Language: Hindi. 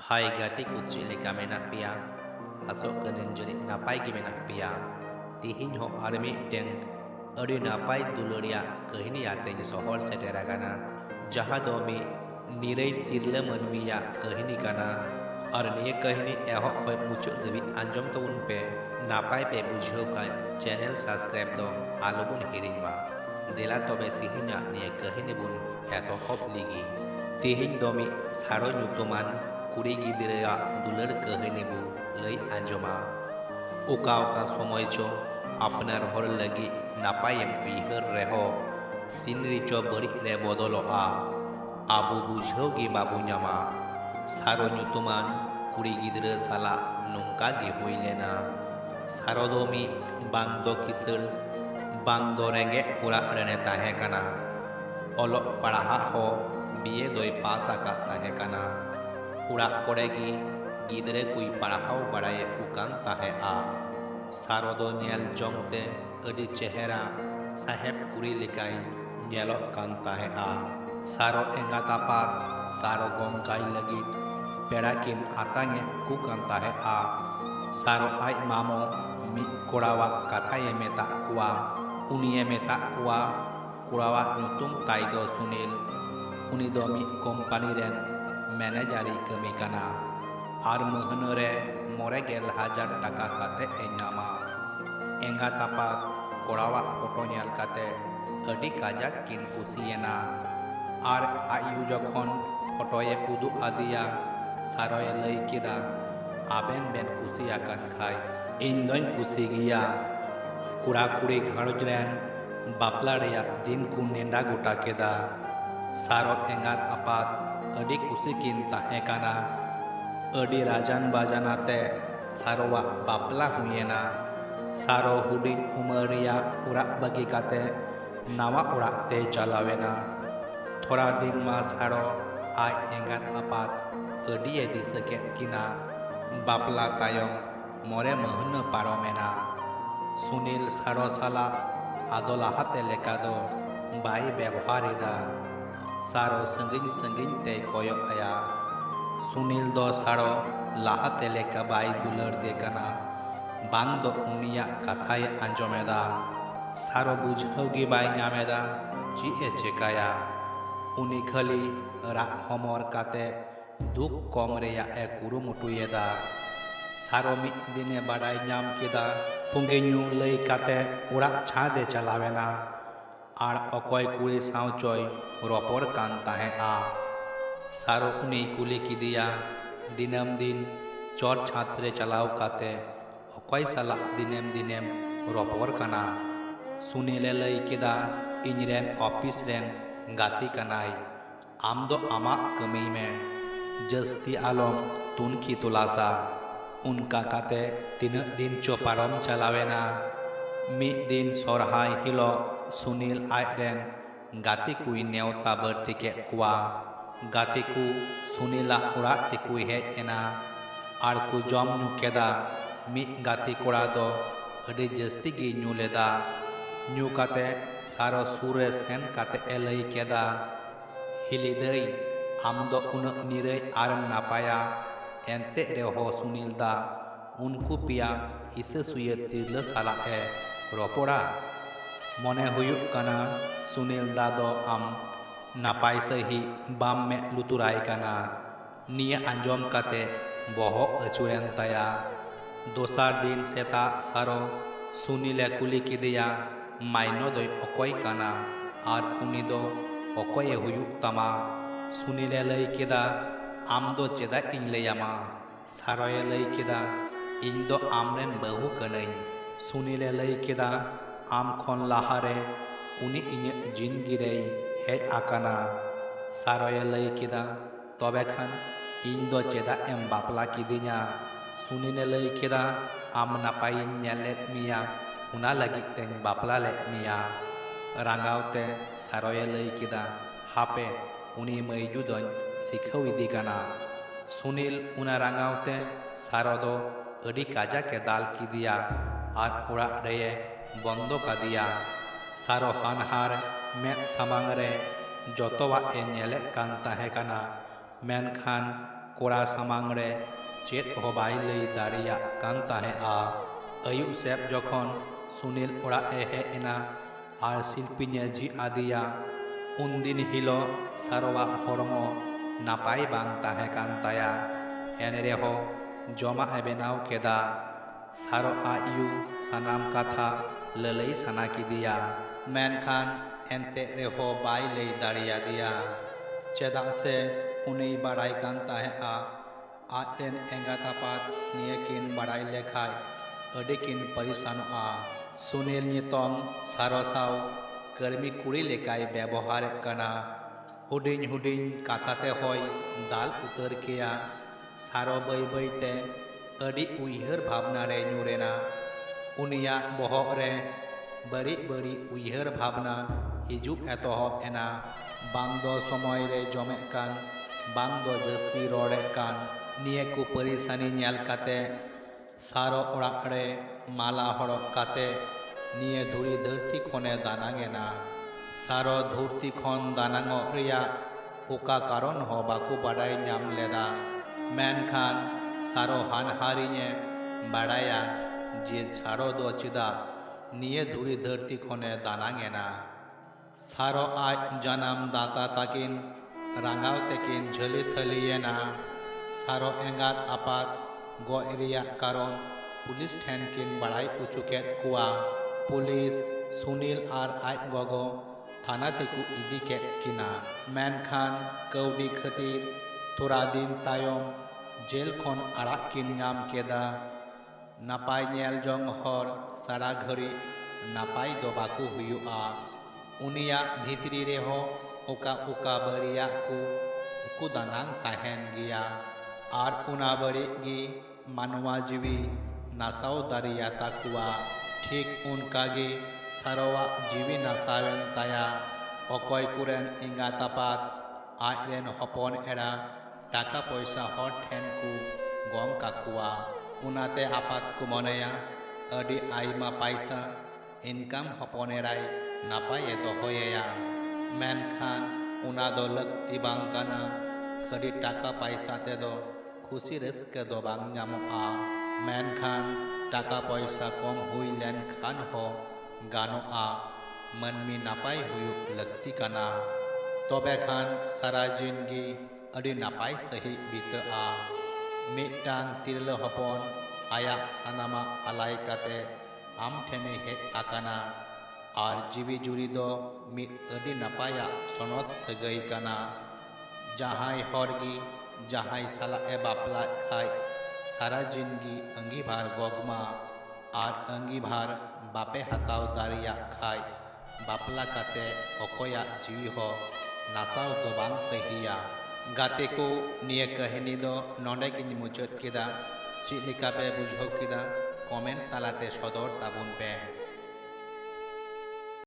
Hai gati kucing leka menak pia, asok kenen jenik napai gi menak pia. Tihin ho armi deng adi napai duluria kahini atenya sohor setera kana. Jaha domi nirai tirla manmiya kahini kana. Ar niye kahini ehok koi mucuk debi anjom tawun pe napai pe bujho kai channel subscribe do alobun hiring ma. Dela tobe tihinya niye kahini bun eto hop ligi. Tihin domi saro nyutuman kuri gidira dular kahini bu lay anjoma. Uka somoy cho apnar hor lagi napayem uihar reho tinri cho bari re bodolo a abu bujho gi babu nyama saro nyutuman kuri gidira sala nungka gi huilena saro domi bang do kisel bang do renge ura rene tahe kana olok paraha ho biye doi pasa ka tahe kana ura koregi gidre kui parahau baraye ukan tahe a saro do nyel jongte adi chehera saheb kuri lekai nyelok kan tahe a saro engatapat saro gongkai lagi perakin atange kukan tahe a saro ai mamo mi korawa kataye meta kuwa unie meta kuwa korawa nyutum taido sunil uni domi kompani ren मैनेजारी कमी कना और महनरे मोरे 1000 टाका काते एनामा एंगा तापा कोड़ावा फोटो नेल काते अडी काजा किन कुसियना और आयु जखन फोटोए उदु आदिया सारोए लई केदा आबेन बेन कुसिया कान खाय इन दोन कुसि गिया कुड़ा कुड़ी घाड़ज रेन बापला रेया दिन कु नेंडा गोटा केदा सारो एंगात आपात अडी कुसिकिन ताहे काना अडी राजान बाजानाते सारोवा बापला हुयेना सारो हुडिंग उमरिया उराक बगी काते नावा उराक ते चलावेना थोड़ा दिन मा सारो आय एंगात आपात अडी दिसके किना बापला तायम मोरे महन पारोमेना सुनील सारो साला आदोला हाते लेकादो बाई व्यवहारेदा सारो संगिन संगिन ते कोयो आया सुनील दो सारो लाहाते लेका बाई दुलर दे कना बांग दो उनिया कथाय आंजोमेदा सारो बुझहोगी बाई नामेदा ची ए चेकाया उनी खली राग हमर काते दुख कम रेया ए कुरुमुटुयेदा सारो मि दिने बाडाय नाम केदा पुंगेन्यू लई काते उड़ा छादे चलावेना और अकय कुड़ी साव चय रपड़ कान ताहे आ सारो उनी कुली की दिया दिनम दिन चोर छात्रे चलाव काते अकय साला दिनेम दिनेम रपड़ काना सुनीले लई केदा इनरेन ऑफिस रेन गाती कनाई आम दो आमा कमी में जस्ती आलम तुनकी तुलासा उनका काते तीन दिन चो पारम चलावेना मी दिन सोरहाय हिलो सुनील आयरेन गाती कुई नेवता बरती के कुआ गाती कु सुनीला उड़ा तिकुई है एना आर कु जम नु केदा मी गाती कोड़ा दो अडी जस्ती गी न्यू लेदा न्यू काते सारो सूरे सेन काते एलई केदा हिली दई आम दो उन निरे आरम नापाया एंते रेहो सुनील दा उनको पिया हिसे सुये तिरल साला ए रोपोड़ा मने हुयुक कना सुनील दादो आम नापाय सही बाम में लुतुराय कना निया अंजोम काते बहो अचुरेन ताया दोसार दिन सेता सारो सुनीले कुली किदिया माइनो दो अकोय कना और उनी दो अकोय हुयुक तमा सुनीले लई केदा आम दो चेदा इन लेयामा सारोये लई केदा इन दो आमरेन बहु कनई सुनीले लई केदा आम खन लाहारे उनी इnye जिनगिरे हेज आकाना सारोये लई केदा तबे खान इन दो चेदा एम बापला किदिnya सुनीले लई केदा आम नापाय नेलेत मिया उना लगी तें बापला ले मिया रांगावते सारोये लई केदा हापे उनी मैजु दोन सिखौ इदी काना सुनील उना रांगावते सारो दो अडी काजा के दाल किदिया और उड़ा रेये बंदो का दिया सारो हानहार में सामांग रे जोतोवा ए नेले कान ताहे काना मेनखान कोड़ा सामांग रे चेत हो बाय लई दारिया कान ताहेआ। आयुब सेब जखन सुनील ओड़ा ए हेज एना आर शिल्पीने जी आदिया उनदिन हिलो सारोवा हरमो नापाय बांग ताहे कान ताया। एनरेहो जमा ए बेनाव केदा। सारो आयु सानाम कथा ललई साना किदिया मेनखान एनते रेहो बाय लई दाड़िया दिया चेदा से उनी बाड़ाय कान ताहेआ आजरेन एंगात आपात नियकिन बाड़ाय लेखाय अडिकिन परिसानोआ। सुनील नितों सारो साव कर्मी कुड़ी लेकाय व्यवहार कना। हुडिंग हुडिंग काताते होय दाल उतर किया। सारो बै बैते अड़ी उयहर भावना रे ᱧᱩᱨᱮᱱᱟ। उनिया बहग रे बड़ी बड़ी उयहर भावना हिजुग एतहब एना। बांग दो समय रे जमे कान बांग दो जस्ती रोड़े कान। निये को परिसानी ᱧᱮᱞ काते सारो ओड़ाग रे माला हड़क काते निये धुरी धरती खने दानांगेना। सारो धरती खन दानांगो रिया ओका कारण हो बाकु बाड़ाय ᱧᱟᱢ लेदा। मेनखान सारो हानहारिने बाड़ाया जे सारो दो चिदा निये धुरी धरती खने दानांगेना। सारो आज जनाम दाता ताकिन रांगाव तेकिन झली थलियेना। सारो एंगात आपात गoj रिया कारण पुलिस ठेन किन बाड़ाय उचुकेत कुआ। पुलिस सुनील आर आज गगो थाना तेकु इदी केत किना। मेनखान कौडी खातिर थोड़ा दिन तायम जेल खन आड़ाग किन ᱧᱟᱢ केदा। नापाय ᱧᱮᱞ जंग हर सारा घड़ी नापाय दो बाकु हुयुआ। उनिया भितरी रेहो ओका ओका बड़िया को उकु दानांग ताहेन गिया आर उना बड़ी गी मानवा जीवी नासाव दारिया ताकुआ। ठीक उनकागे सारोवा जीवी नासावेन ताया। अकय कुरेन इंगात आपात आजरेन हपन एड़ा टाका पैसा हर ठेन को गम काकुआ। उनाते आपात को मनेया अड़ी आयमा पैसा इनकाम हपन एड़ाय नापाय दोहयेया। मेनखान उना दो लक्ति बांग काना। खड़ी टाका पैसा ते दो खुशी रस्के दो बांग ᱧᱟᱢᱚᱜᱼᱟ। मेनखान टाका पैसा कम हुई लेन खान हो गानोआ मनमी नापाय हुयुग लक्ति काना। तबे खान सारा जिंदगी अड़ी नापाय सही बीतआ। मिटांग तिरला हपन आया सानामा आलाय काते आम ठेने हेज आकाना आर जीवी जुरी दो मिट अड़ी नापाया सनद सगै काना। जहाय हरगी जहाय साला ए बापला खाय सारा जिंदगी अंगीभार गगमा आर अंगीभार बापे हताव दारिया खाय बापला काते अकया जीवी हो नासाव दो बांग सहिया। गाते को निये कहानी दो नोंडे गिन मुचाद केदा। चेद लेका पे बुझाव केदा कमेंट तालाते सदर ताबुन पे।